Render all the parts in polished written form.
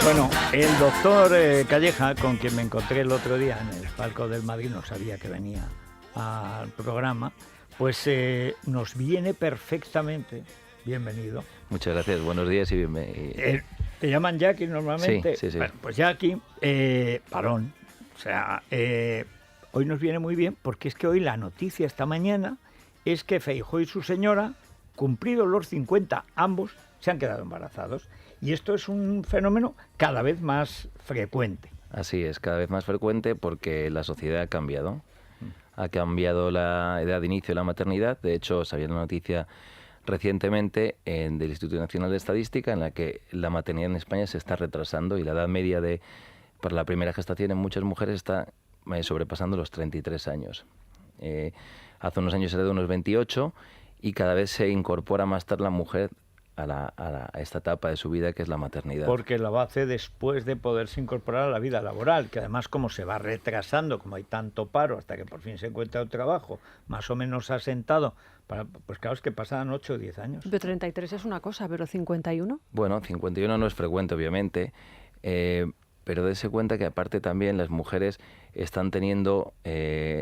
Bueno, el doctor Calleja, con quien me encontré el otro día en el palco del Madrid, no sabía que venía al programa, pues nos viene perfectamente. Bienvenido. Muchas gracias, buenos días y bienvenido. ¿Te llaman Jackie normalmente? Sí. Bueno, pues Jackie, parón. O sea, hoy nos viene muy bien porque es que hoy la noticia esta mañana es que Feijóo y su señora, cumplidos los 50, ambos se han quedado embarazados. Y esto es un fenómeno cada vez más frecuente. Así es, cada vez más frecuente porque la sociedad ha cambiado. Ha cambiado la edad de inicio de la maternidad. De hecho, sabía la noticia recientemente del Instituto Nacional de Estadística en la que la maternidad en España se está retrasando y la edad media para la primera gestación en muchas mujeres está sobrepasando los 33 años. Hace unos años era de unos 28 y cada vez se incorpora más tarde la mujer a esta etapa de su vida que es la maternidad. Porque lo hace después de poderse incorporar a la vida laboral, que además como se va retrasando, como hay tanto paro hasta que por fin se encuentra un trabajo más o menos asentado, pues claro, es que pasan 8 o 10 años. Pero 33 es una cosa, pero 51... Bueno, 51 no es frecuente, obviamente, pero dése cuenta que aparte también las mujeres están teniendo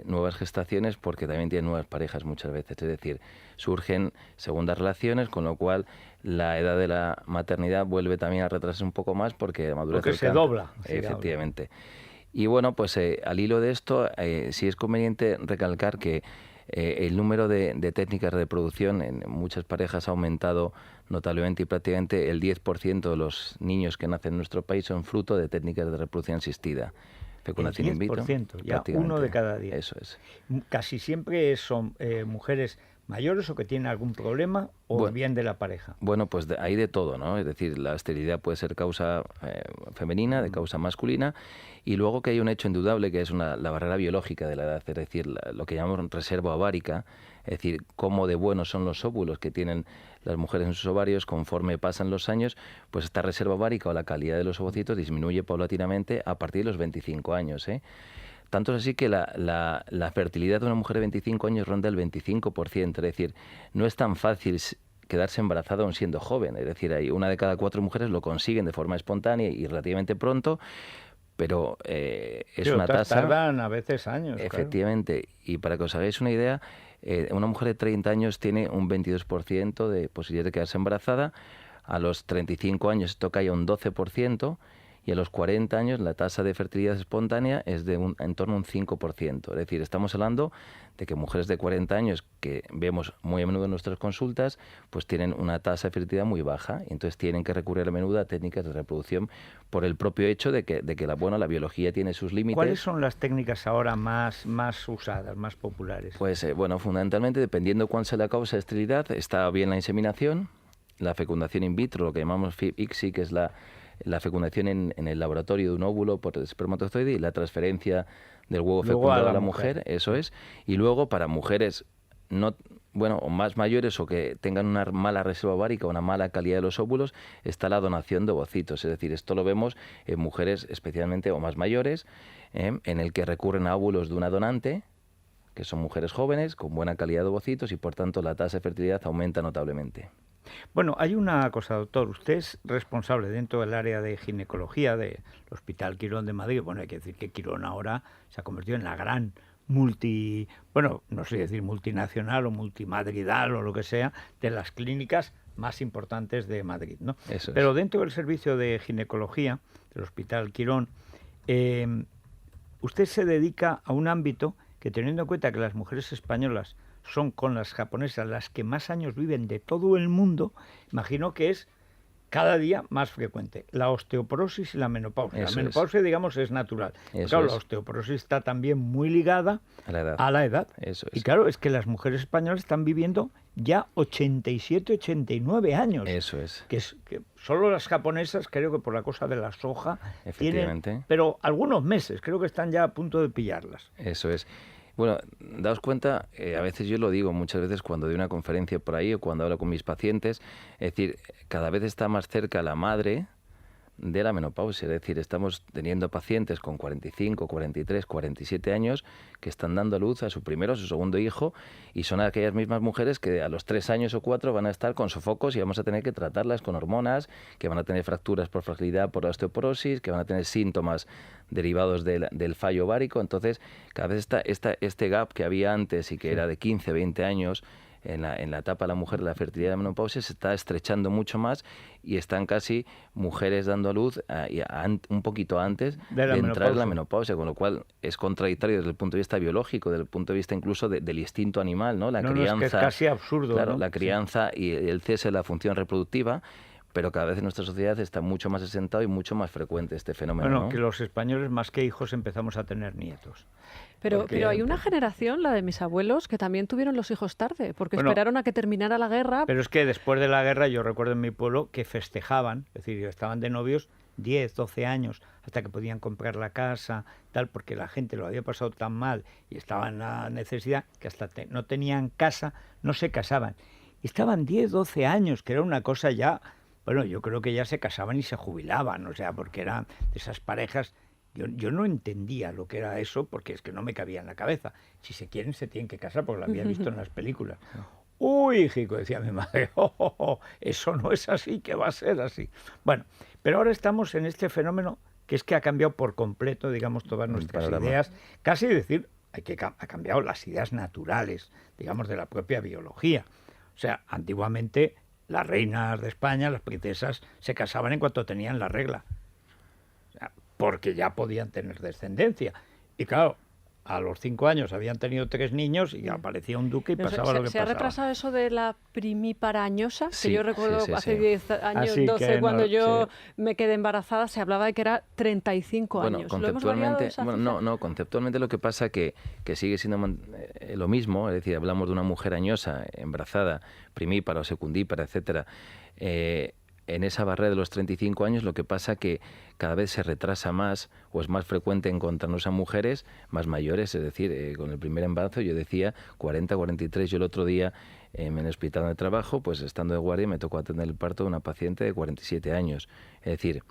nuevas gestaciones porque también tienen nuevas parejas muchas veces. Es decir, surgen segundas relaciones, con lo cual la edad de la maternidad vuelve también a retrasarse un poco más porque madurez porque se dobla. Efectivamente. Y bueno, pues al hilo de esto, sí es conveniente recalcar que el número de técnicas de reproducción en muchas parejas ha aumentado notablemente y prácticamente el 10% de los niños que nacen en nuestro país son fruto de técnicas de reproducción asistida. Fecundación in vitro. 10%, ya uno de cada 10. Eso es. Casi siempre son mujeres mayores o que tienen algún problema o bien de la pareja. Bueno, pues hay de todo, ¿no? Es decir, la esterilidad puede ser causa femenina, de causa masculina, y luego que hay un hecho indudable que es la barrera biológica de la edad, es decir, lo que llamamos reserva ovárica, es decir, cómo de buenos son los óvulos que tienen las mujeres en sus ovarios conforme pasan los años, pues esta reserva ovárica o la calidad de los ovocitos disminuye paulatinamente a partir de los 25 años, ¿eh? Tanto es así que la fertilidad de una mujer de 25 años ronda el 25%, es decir, no es tan fácil quedarse embarazada aún siendo joven, es decir, hay una de cada 4 mujeres lo consiguen de forma espontánea y relativamente pronto, pero es una tasa... Tardan a veces años. Efectivamente, claro. Y para que os hagáis una idea, una mujer de 30 años tiene un 22% de posibilidad de quedarse embarazada, a los 35 años esto cae a un 12%, y a los 40 años la tasa de fertilidad espontánea es de en torno a un 5%. Es decir, estamos hablando de que mujeres de 40 años que vemos muy a menudo en nuestras consultas, pues tienen una tasa de fertilidad muy baja y entonces tienen que recurrir a menudo a técnicas de reproducción por el propio hecho de que la biología tiene sus límites. ¿Cuáles son las técnicas ahora más usadas, más populares? Pues fundamentalmente, dependiendo cuál sea la causa de esterilidad, está bien la inseminación, la fecundación in vitro, lo que llamamos ICSI, que es la fecundación en el laboratorio de un óvulo por espermatozoide y la transferencia del huevo fecundado a la mujer, eso es. Y luego para mujeres o más mayores o que tengan una mala reserva ovárica o una mala calidad de los óvulos, está la donación de ovocitos. Es decir, esto lo vemos en mujeres especialmente o más mayores, en el que recurren a óvulos de una donante, que son mujeres jóvenes con buena calidad de ovocitos y por tanto la tasa de fertilidad aumenta notablemente. Bueno, hay una cosa, doctor. Usted es responsable dentro del área de ginecología del Hospital Quirón de Madrid. Bueno, hay que decir que Quirón ahora se ha convertido en la gran no sé decir multinacional o multimadridal o lo que sea, de las clínicas más importantes de Madrid, ¿no? Eso es. Pero dentro del servicio de ginecología del Hospital Quirón, usted se dedica a un ámbito que, teniendo en cuenta que las mujeres españolas son con las japonesas las que más años viven de todo el mundo, imagino que es cada día más frecuente la osteoporosis y la menopausia. La menopausia, digamos, es natural. Claro, la osteoporosis está también muy ligada a la edad. Eso es. Y claro, es que las mujeres españolas están viviendo ya 87, 89 años. Eso es. Que solo las japonesas, creo que por la cosa de la soja, tienen, pero algunos meses, creo que están ya a punto de pillarlas. Eso es. Bueno, daos cuenta, a veces yo lo digo muchas veces cuando doy una conferencia por ahí o cuando hablo con mis pacientes, es decir, cada vez está más cerca la madre de la menopausia. Es decir, estamos teniendo pacientes con 45, 43, 47 años que están dando a luz a su primero o su segundo hijo, y son aquellas mismas mujeres que a los 3 años o 4 van a estar con sofocos y vamos a tener que tratarlas con hormonas, que van a tener fracturas por fragilidad, por osteoporosis, que van a tener síntomas derivados del fallo ovárico. Entonces, cada vez este gap que había antes y que era de 15, 20 años, en la etapa de la mujer de la fertilidad de la menopausia, se está estrechando mucho más y están casi mujeres dando a luz un poquito antes de entrar en la menopausia, con lo cual es contradictorio desde el punto de vista biológico, desde el punto de vista incluso del instinto animal, ¿no? La crianza, es que es casi absurdo, claro, ¿no? La crianza y el cese de la función reproductiva, pero cada vez en nuestra sociedad está mucho más asentado y mucho más frecuente este fenómeno. Bueno, ¿no? que los españoles más que hijos empezamos a tener nietos. Pero hay una generación, la de mis abuelos, que también tuvieron los hijos tarde, porque esperaron a que terminara la guerra. Pero es que después de la guerra, yo recuerdo en mi pueblo que festejaban, es decir, estaban de novios 10, 12 años, hasta que podían comprar la casa, tal, porque la gente lo había pasado tan mal y estaba en la necesidad que hasta no tenían casa, no se casaban. Y estaban 10, 12 años, que era una cosa ya... Bueno, yo creo que ya se casaban y se jubilaban, o sea, porque eran de esas parejas. Yo no entendía lo que era eso, porque es que no me cabía en la cabeza. Si se quieren, se tienen que casar, porque lo había visto en las películas. Uy, hijico, decía mi madre, eso no es así, que va a ser así. Bueno, pero ahora estamos en este fenómeno que es que ha cambiado por completo, digamos, todas nuestras ideas. Casi decir, ha cambiado las ideas naturales, digamos, de la propia biología. O sea, antiguamente las reinas de España, las princesas, se casaban en cuanto tenían la regla, o sea, porque ya podían tener descendencia. Y claro, a los 5 años habían tenido 3 niños y aparecía un duque y pasaba lo que pasaba. ¿Se ha retrasado eso de la primípara añosa? Sí, que yo recuerdo hace 10 años, Así 12, cuando yo sí. me quedé embarazada, se hablaba de que era 35 años. Conceptualmente, conceptualmente lo que pasa que sigue siendo lo mismo, es decir, hablamos de una mujer añosa, embarazada, primípara o secundípara, etcétera. En esa barrera de los 35 años lo que pasa que cada vez se retrasa más o es más frecuente encontrarnos a mujeres más mayores, es decir, con el primer embarazo yo decía 40, 43, yo el otro día en el hospital de trabajo, pues estando de guardia me tocó atender el parto de una paciente de 47 años, es decir,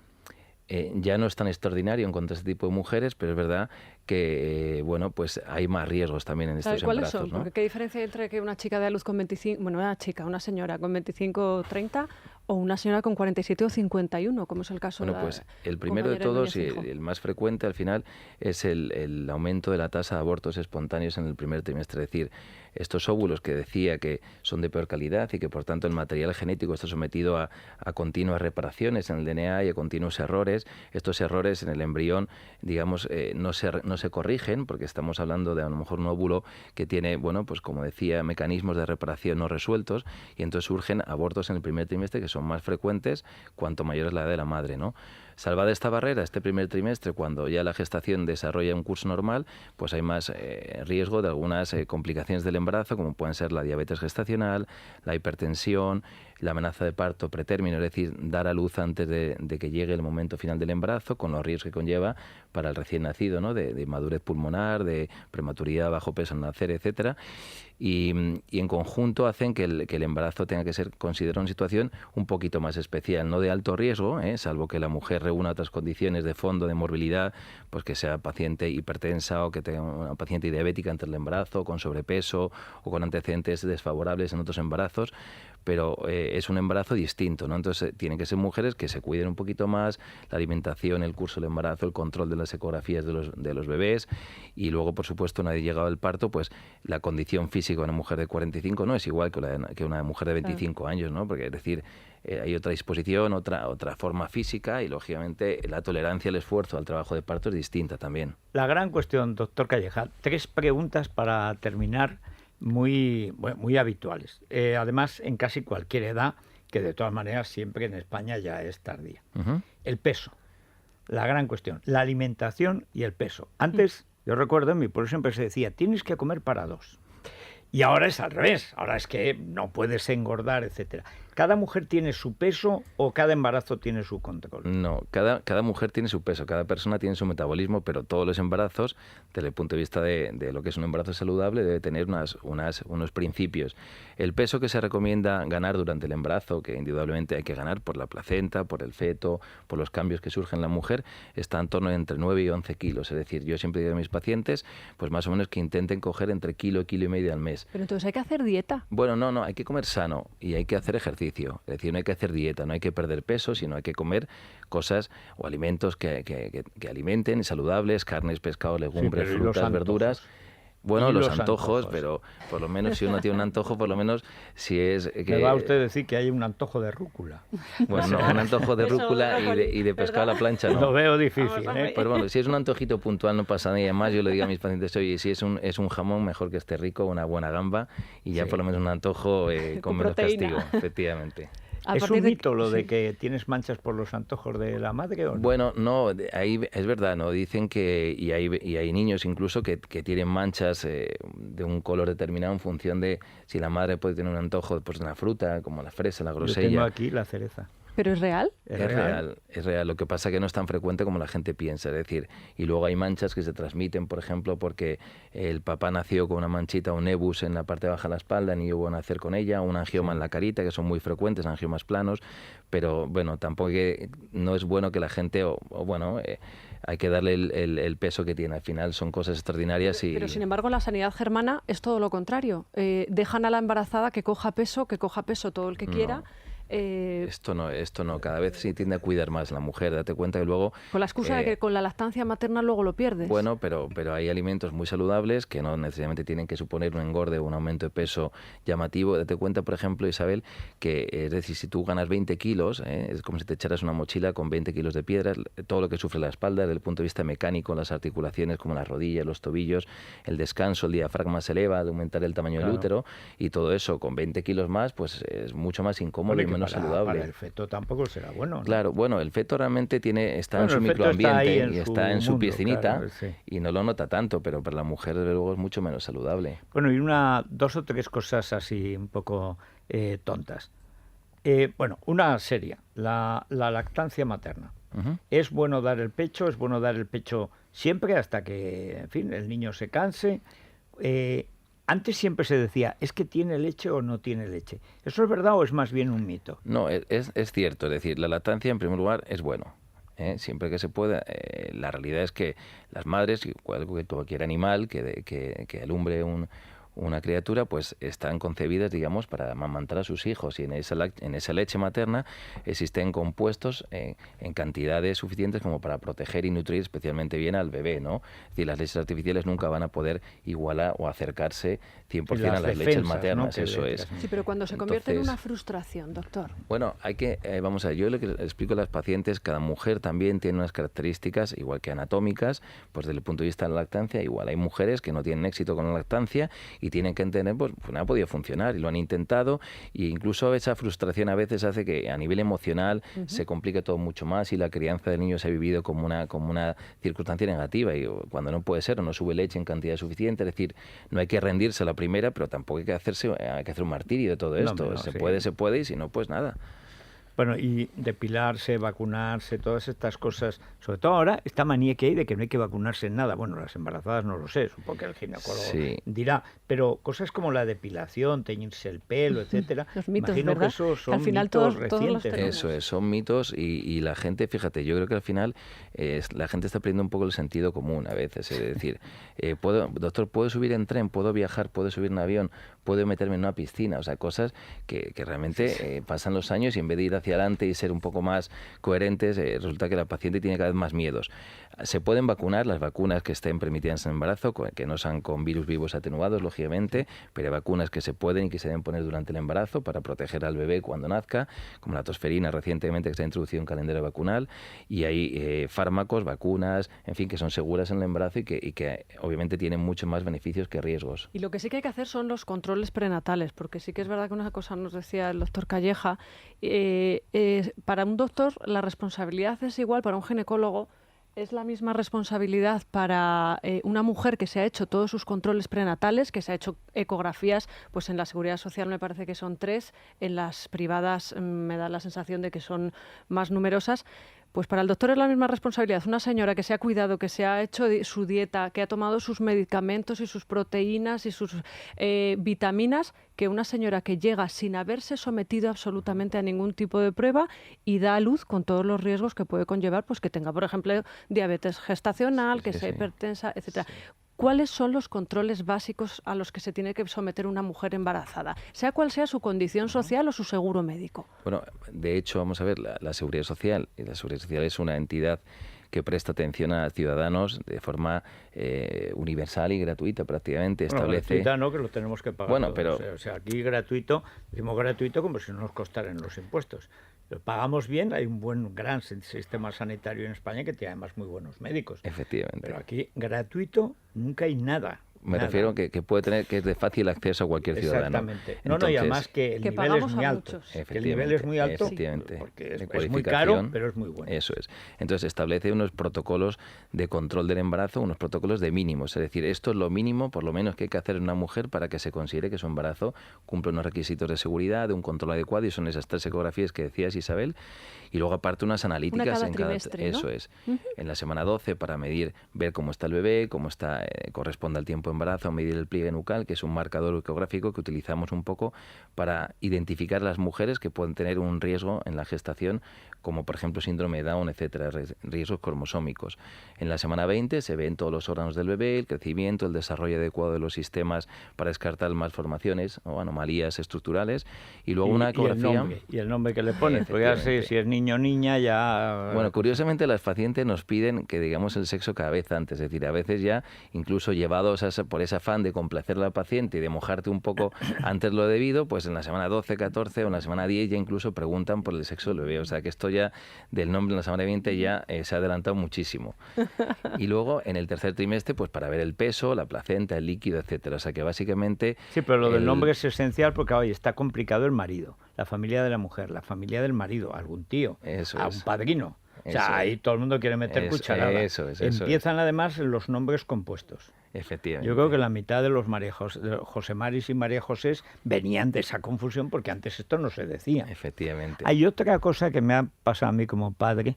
ya no es tan extraordinario encontrar este tipo de mujeres, pero es verdad que bueno, pues hay más riesgos también en estos ¿Cuáles embarazos, son? ¿no? Porque ¿qué diferencia hay entre que una chica dé a luz con 25, bueno, una señora con 25 o 30 o una señora con 47 o 51, como es el caso Bueno, de pues el primero de todos y el más frecuente al final es el aumento de la tasa de abortos espontáneos en el primer trimestre. Es decir, estos óvulos que decía que son de peor calidad y que por tanto el material genético está sometido a continuas reparaciones en el DNA y a continuos errores, estos errores en el embrión, digamos, no se corrigen porque estamos hablando de a lo mejor un óvulo que tiene, bueno, pues como decía, mecanismos de reparación no resueltos y entonces surgen abortos en el primer trimestre que son más frecuentes cuanto mayor es la edad de la madre, ¿no? Salvada esta barrera, este primer trimestre, cuando ya la gestación desarrolla un curso normal, pues hay más riesgo de algunas complicaciones del embarazo, como pueden ser la diabetes gestacional, la hipertensión, la amenaza de parto pretérmino, es decir, dar a luz antes de que llegue el momento final del embarazo, con los riesgos que conlleva para el recién nacido, ¿no? De madurez pulmonar, de prematuridad, bajo peso al nacer, etcétera. Y en conjunto hacen que el embarazo tenga que ser considerado una situación un poquito más especial, no de alto riesgo, salvo que la mujer reúna otras condiciones de fondo de morbilidad, pues que sea paciente hipertensa o que tenga una paciente diabética ante el embarazo, con sobrepeso o con antecedentes desfavorables en otros embarazos, pero es un embarazo distinto, ¿no? Entonces tienen que ser mujeres que se cuiden un poquito más, la alimentación, el curso del embarazo, el control de las ecografías de los bebés y luego, por supuesto, una vez llegado al parto, pues la condición física de una mujer de 45 no es igual que una mujer de 25 años, ¿no? Porque es decir, hay otra disposición, otra forma física y, lógicamente, la tolerancia al esfuerzo, al trabajo de parto es distinta también. La gran cuestión, doctor Calleja, 3 preguntas para terminar muy habituales. Además, en casi cualquier edad, que de todas maneras siempre en España ya es tardía. El peso, la gran cuestión, la alimentación y el peso. Antes, yo recuerdo, en mi pueblo siempre se decía, tienes que comer para 2. Y ahora es al revés, ahora es que no puedes engordar, etcétera. ¿Cada mujer tiene su peso o cada embarazo tiene su control? No, cada mujer tiene su peso, cada persona tiene su metabolismo, pero todos los embarazos, desde el punto de vista de lo que es un embarazo saludable, debe tener unos principios. El peso que se recomienda ganar durante el embarazo, que indudablemente hay que ganar por la placenta, por el feto, por los cambios que surgen en la mujer, está en torno a entre 9 y 11 kilos. Es decir, yo siempre digo a mis pacientes, pues más o menos que intenten coger entre kilo y kilo y medio al mes. Pero entonces hay que hacer dieta. Bueno, no, hay que comer sano y hay que hacer ejercicio. Es decir, no hay que hacer dieta, no hay que perder peso, sino hay que comer cosas o alimentos que alimenten, saludables, carnes, pescados, legumbres, pero ¿y frutas, los verduras. Bueno, ¿Y los los antojos, antojos? pero por lo menos si uno tiene un antojo, por lo menos si es Me va usted a decir que hay un antojo de rúcula. bueno, no, un antojo de Eso, rúcula y de pescado a la plancha, no. Lo veo difícil, Vamos a ¿eh? ver. Pues bueno, si es un antojito puntual no pasa nada y además yo le digo a mis pacientes, oye, si es un jamón mejor que esté rico, una buena gamba y ya Sí. por lo menos un antojo con Con menos proteína. castigo, efectivamente. A ¿Es partir un de- mito lo de sí. que tienes manchas por los antojos de la madre o no? Bueno, no, ahí es verdad, ¿no? Dicen que, y hay niños incluso que tienen manchas de un color determinado en función de si la madre puede tener un antojo pues, de una fruta, como la fresa, la Yo tengo grosella. aquí la cereza. ¿Pero es real? Es real. Lo que pasa es que no es tan frecuente como la gente piensa. Es decir, y luego hay manchas que se transmiten, por ejemplo, porque el papá nació con una manchita, un nebus en la parte baja de la espalda, ni hubo nacer con ella, un angioma en la carita, que son muy frecuentes, angiomas planos, pero bueno, tampoco no es bueno que la gente, hay que darle el peso que tiene. Al final son cosas extraordinarias y... Pero sin embargo, la sanidad germana es todo lo contrario. Dejan a la embarazada que coja peso todo el que quiera. Esto no, cada vez se tiende a cuidar más la mujer, date cuenta que luego... Con la excusa de que con la lactancia materna luego lo pierdes. Bueno, pero hay alimentos muy saludables que no necesariamente tienen que suponer un engorde o un aumento de peso llamativo. Date cuenta, por ejemplo, Isabel, que es decir, si tú ganas 20 kilos, es como si te echaras una mochila con 20 kilos de piedras, todo lo que sufre la espalda desde el punto de vista mecánico, las articulaciones como las rodillas, los tobillos, el descanso, el diafragma se eleva, de aumentar el tamaño del útero y todo eso con 20 kilos más, pues es mucho más incómodo y menos saludable. Para el feto tampoco será bueno, ¿no? Claro, bueno, el feto realmente está Bueno, en su el feto está microambiente ahí en y está en su su mundo, piscinita claro, sí. y no lo nota tanto, pero para la mujer desde luego es mucho menos saludable. Bueno, y dos o tres cosas así un poco tontas. Bueno, una seria, la lactancia materna. Ujú. ¿Es bueno dar el pecho? ¿Es bueno dar el pecho siempre hasta que, en fin, el niño se canse? Antes siempre se decía, ¿es que tiene leche o no tiene leche? ¿Eso es verdad o es más bien un mito? No, es cierto, es decir, la lactancia en primer lugar es bueno. Siempre que se pueda. La realidad es que las madres, igual que cualquier animal que alumbre una criatura, pues están concebidas, digamos, para amamantar a sus hijos y en esa leche materna existen compuestos en cantidades suficientes como para proteger y nutrir especialmente bien al bebé, ¿no? Es decir, las leches artificiales nunca van a poder igualar o acercarse 100% a las leches defensas, maternas, ¿no? eso es. Sí, pero cuando se convierte en Entonces, una frustración, doctor. Bueno, vamos a ver, yo lo que les explico a las pacientes, cada mujer también tiene unas características, igual que anatómicas, pues desde el punto de vista de la lactancia, igual hay mujeres que no tienen éxito con la lactancia y tienen que entender, pues no ha podido funcionar y lo han intentado e incluso esa frustración a veces hace que a nivel emocional se complique todo mucho más y la crianza del niño se ha vivido como una circunstancia negativa y cuando no puede ser o no sube leche en cantidad suficiente, es decir, no hay que rendirse a la primera, pero tampoco hay que hacer un martirio de todo esto, No, se sí. puede y si no, pues nada. Bueno, y depilarse, vacunarse, todas estas cosas, sobre todo ahora, esta manía que hay de que no hay que vacunarse en nada. Bueno, las embarazadas no lo sé, supongo que el ginecólogo Sí. dirá, pero cosas como la depilación, teñirse el pelo, etcétera, Los mitos, imagino ¿verdad? que esos Que son al final mitos todos los recientes, ¿no? tenemos. Eso es, son mitos y la gente, fíjate, yo creo que al final la gente está perdiendo un poco el sentido común a veces. Es decir, doctor, ¿puedo subir en tren? ¿Puedo viajar? ¿Puedo subir en avión? ¿Puedo meterme en una piscina? O sea, cosas que realmente pasan los años y en vez de ir hacia adelante y ser un poco más coherentes, resulta que la paciente tiene cada vez más miedos. Se pueden vacunar, las vacunas que estén permitidas en el embarazo, que no sean con virus vivos atenuados, lógicamente, pero hay vacunas que se pueden y que se deben poner durante el embarazo para proteger al bebé cuando nazca, como la tosferina recientemente que se ha introducido en calendario vacunal, y hay fármacos, vacunas, en fin, que son seguras en el embarazo y que obviamente tienen mucho más beneficios que riesgos. Y lo que sí que hay que hacer son los controles prenatales, porque sí que es verdad que una cosa nos decía el doctor Calleja, para un doctor la responsabilidad es igual para un ginecólogo ¿Es la misma responsabilidad para una mujer que se ha hecho todos sus controles prenatales, que se ha hecho ecografías? Pues en la Seguridad Social me parece que son 3, en las privadas me da la sensación de que son más numerosas. Pues para el doctor es la misma responsabilidad. Una señora que se ha cuidado, que se ha hecho su dieta, que ha tomado sus medicamentos y sus proteínas y sus vitaminas, que una señora que llega sin haberse sometido absolutamente a ningún tipo de prueba y da a luz con todos los riesgos que puede conllevar, pues que tenga, por ejemplo, diabetes gestacional, que sea hipertensa, etcétera. ¿Cuáles son los controles básicos a los que se tiene que someter una mujer embarazada, sea cual sea su condición social o su seguro médico? Bueno, de hecho, vamos a ver, la Seguridad Social, y la Seguridad Social es una entidad que presta atención a ciudadanos de forma universal y gratuita prácticamente. Bueno, establece... gratuita no, que lo tenemos que pagar Bueno, todos. pero... O sea, aquí gratuito, decimos gratuito como si no nos costaran los impuestos. Lo pagamos bien, hay un gran sistema sanitario en España que tiene además muy buenos médicos. Efectivamente. Pero aquí gratuito nunca hay nada. Me refiero que puede tener, que es de fácil acceso a cualquier ciudadano. Exactamente. No, y además que el nivel es muy alto. Que el nivel es muy alto porque es muy caro, pero es muy bueno. Eso es. Entonces establece unos protocolos de control del embarazo, unos protocolos de mínimos. Es decir, esto es lo mínimo, por lo menos, que hay que hacer en una mujer para que se considere que su embarazo cumple unos requisitos de seguridad, de un control adecuado, y son esas 3 ecografías que decías, Isabel, y luego aparte unas analíticas en cada trimestre, ¿no? Eso es. En la semana 12 para medir, ver cómo está el bebé, cómo está, corresponde al tiempo de embarazo, medir el pliegue nucal, que es un marcador ecográfico que utilizamos un poco para identificar las mujeres que pueden tener un riesgo en la gestación, como por ejemplo síndrome de Down, etcétera, riesgos cromosómicos. En la semana 20 se ven todos los órganos del bebé, el crecimiento, el desarrollo adecuado de los sistemas para descartar malformaciones o anomalías estructurales, y luego una ecografía. Y el nombre que le ponen, pues ya sé si es niño o niña, ya... Bueno, curiosamente las pacientes nos piden que digamos el sexo cada vez antes, es decir, a veces ya incluso llevados por ese afán de complacer a la paciente y de mojarte un poco antes lo debido, pues en la semana 12, 14 o en la semana 10 ya incluso preguntan por el sexo del bebé. O sea que esto ya del nombre en la semana 20 ya se ha adelantado muchísimo. Y luego en el tercer trimestre, pues para ver el peso, la placenta, el líquido, etcétera. O sea que básicamente... Sí, pero lo del nombre es esencial porque hoy está complicado el marido, la familia de la mujer, la familia del marido, algún tío, un padrino. O sea, ahí todo el mundo quiere meter cucharada. Empiezan además los nombres compuestos. Efectivamente. Yo creo que la mitad de los José Maris y María Josés venían de esa confusión porque antes esto no se decía. Efectivamente. Hay otra cosa que me ha pasado a mí como padre,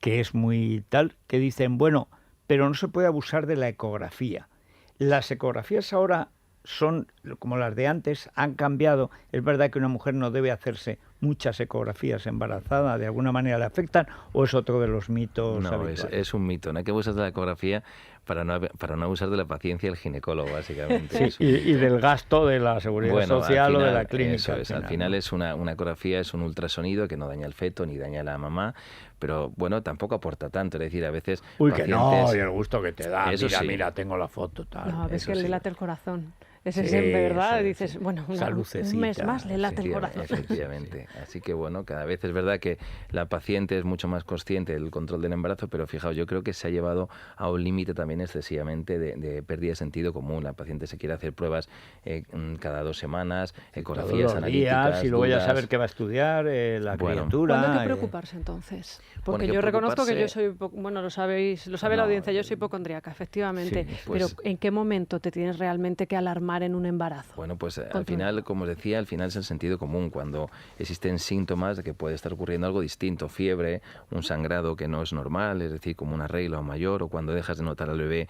que es muy tal, que dicen, bueno, pero no se puede abusar de la ecografía. Las ecografías ahora son como las de antes, han cambiado. Es verdad que una mujer no debe hacerse muchas ecografías embarazada, de alguna manera le afectan, o es otro de los mitos habituales. Es un mito. No hay que abusar de la ecografía para no abusar de la paciencia del ginecólogo, básicamente. Sí, y del gasto de la seguridad social final, o de la clínica. Eso es, al final es una ecografía, es un ultrasonido que no daña al feto ni daña a la mamá, pero bueno, tampoco aporta tanto. Es decir, a veces Uy, pacientes... que no, y el gusto que te da. Eso Mira, tengo la foto, tal. No, ves que le late el corazón. Ese siempre, ¿verdad? Dices, bueno, un mes más le late el corazón. Efectivamente. Así que bueno, cada vez es verdad que la paciente es mucho más consciente del control del embarazo, pero fijaos, yo creo que se ha llevado a un límite también excesivamente de pérdida de sentido común. La paciente se quiere hacer pruebas cada 2 semanas, ecografías analíticas, y luego dudas. ya saber qué va a estudiar la criatura. ¿Cuándo hay que preocuparse entonces? Porque yo reconozco que yo soy, lo sabe la audiencia, yo soy hipocondríaca, efectivamente. Sí, pues, pero ¿en qué momento te tienes realmente que alarmar en un embarazo? Bueno, pues al final, como os decía, al final es el sentido común. Cuando existen síntomas de que puede estar ocurriendo algo distinto, fiebre, un sangrado que no es normal, es decir, como una regla o mayor, o cuando dejas de notar al bebé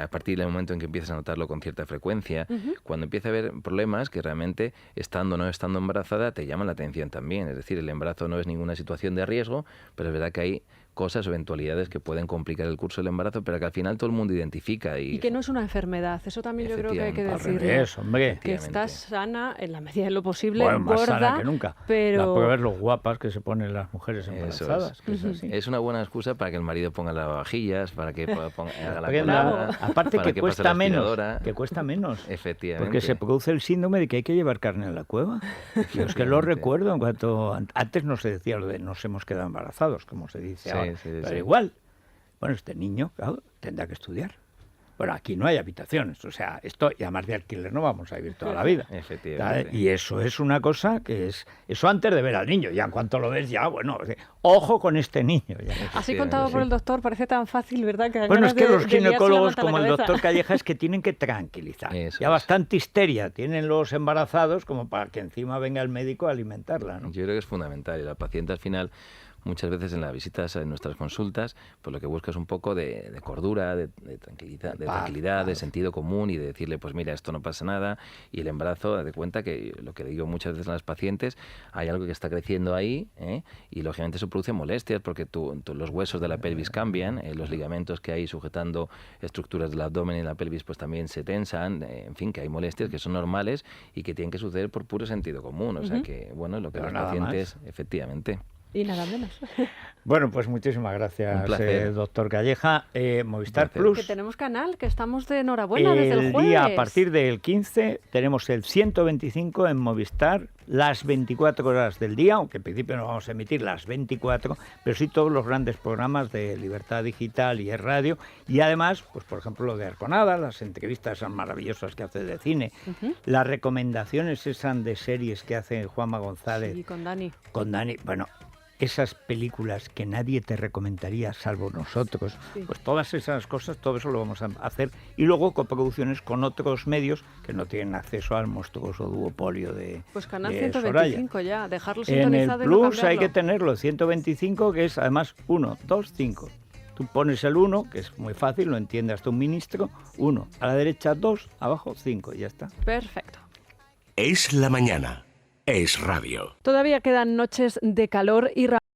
a partir del momento en que empiezas a notarlo con cierta frecuencia, cuando empieza a haber problemas que realmente, estando o no estando embarazada, te llaman la atención también. Es decir, el embarazo no es ninguna situación de riesgo, pero es verdad que hay cosas o eventualidades que pueden complicar el curso del embarazo, pero que al final todo el mundo identifica. Y que no es una enfermedad, eso también yo creo que hay que decirlo. Al revés, hombre. Que estás sana en la medida de lo posible, más gorda, sana que nunca. Pero... La prueba es lo guapas que se ponen las mujeres embarazadas. Es una buena excusa para que el marido ponga lavavajillas, para que haga la comida, aparte que cuesta menos. Efectivamente. Porque se produce el síndrome de que hay que llevar carne a la cueva. Yo es que lo recuerdo, en cuanto antes no se decía lo de nos hemos quedado embarazados, como se dice ahora. Pero igual, bueno, este niño, claro, tendrá que estudiar. Bueno, aquí no hay habitaciones, o sea, esto, y además de alquiler no vamos a vivir toda la vida. Efectivamente. Y eso es una cosa que es, eso antes de ver al niño, ya en cuanto lo ves ya, bueno, ojo con este niño. Ya. Así contado por el doctor, parece tan fácil, ¿verdad? Que bueno, es que los ginecólogos, como el cabeza. doctor Calleja, es que tienen que tranquilizar. Eso ya es. bastante histeria tienen los embarazados como para que encima venga el médico a alimentarla, ¿no? Yo creo que es fundamental. Y la paciente al final, muchas veces en las visitas, en nuestras consultas, pues lo que busca es un poco de cordura, de tranquilidad, de sentido común y de decirle, pues mira, esto no pasa nada. Y el embarazo, de cuenta que lo que digo muchas veces a las pacientes, hay algo que está creciendo ahí, y lógicamente eso produce molestias porque los huesos de la pelvis cambian, los ligamentos que hay sujetando estructuras del abdomen y la pelvis pues también se tensan, en fin, que hay molestias que son normales y que tienen que suceder por puro sentido común. O sea que, bueno, lo que Pero los nada pacientes, efectivamente. Y nada menos. Bueno, pues muchísimas gracias, Un placer. doctor Calleja. Movistar placer. Plus. Que tenemos canal, que estamos de enhorabuena desde el jueves. Día, a partir del 15 tenemos el 125 en Movistar, las 24 horas del día, aunque en principio no vamos a emitir las 24, pero sí todos los grandes programas de Libertad Digital y Es Radio. Y además, pues por ejemplo, lo de Arconada, las entrevistas son maravillosas que hace de cine, las recomendaciones esas de series que hace Juanma González. Sí, con Dani. Con Dani, bueno, esas películas que nadie te recomendaría salvo nosotros, Sí. pues todas esas cosas, todo eso lo vamos a hacer. Y luego coproducciones con otros medios que no tienen acceso al monstruoso duopolio de Pues canal de 125 Soraya. ya, dejarlo En el sintonizado y no Plus hay que cambiarlo. tenerlo, 125, que es además 1, 2, 5. Tú pones el 1, que es muy fácil, lo entiende hasta un ministro, 1, a la derecha 2, abajo 5, y ya está. Perfecto. Es la mañana. Es radio. Todavía quedan noches de calor y